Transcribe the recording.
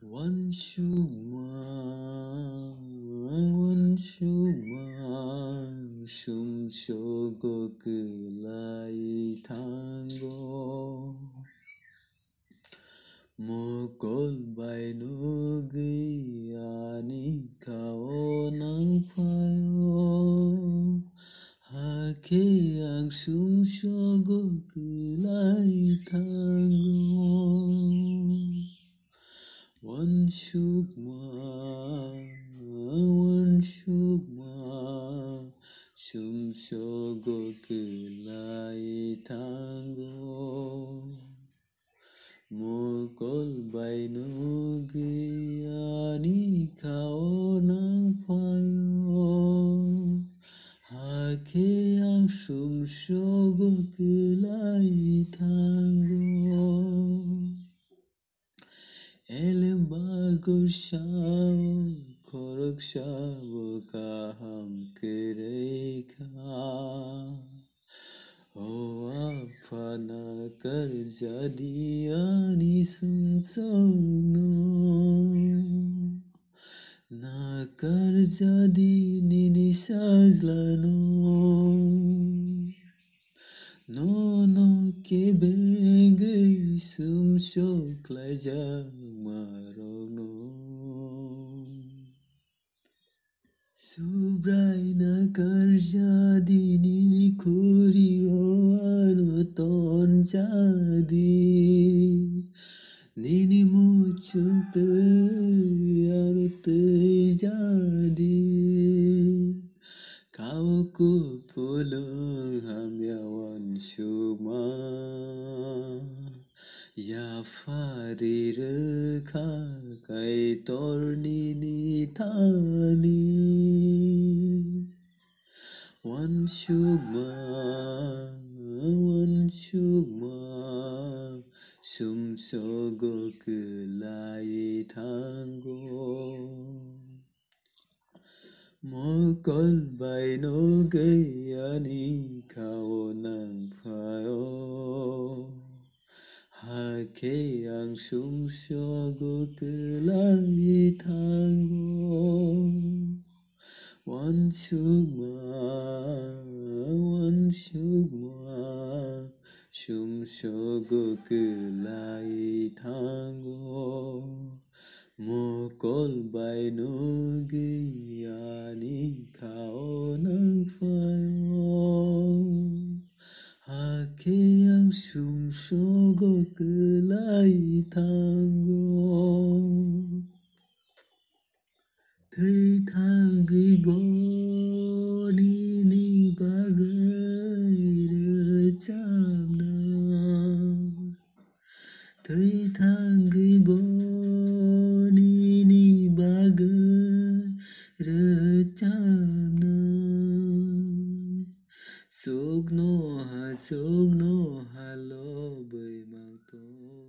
One shuma, sum shogo kulai tango, mukol bai nugi ani kao nang payo, hake ang sum shogo kulai tango. One shugma, sum shogo kulai tango. Mukol bai nugi ani kao nang payo, hake ang sum shogo kulai tango. Elem bagus shao, korok shao kaham kereka. Oh apa na kar jadi ani sumsono, na kar jadi nini sajlano. No ke benge sum shok lai marogno. Subrai na kar jadi nini kuri anu ton jadi, nini muncul anu terjadi. Kau ku pulang hamyawan shuma, ya fari rekha kai torni ni tani. One shuma, sum shogo kulai tango. Mukol bai no gayani kao nang payo, hake ang sum shogo kulai tango. One shugma, sum shogo kulai tango. Mukol bai nugi ani kao nang payo, hake ang sum shogo kulai tango. Thei thang ghi bo ni bagai re cham na, thei thang ghi bo ni bagai re cham na. Sogno ha lo bai mang to.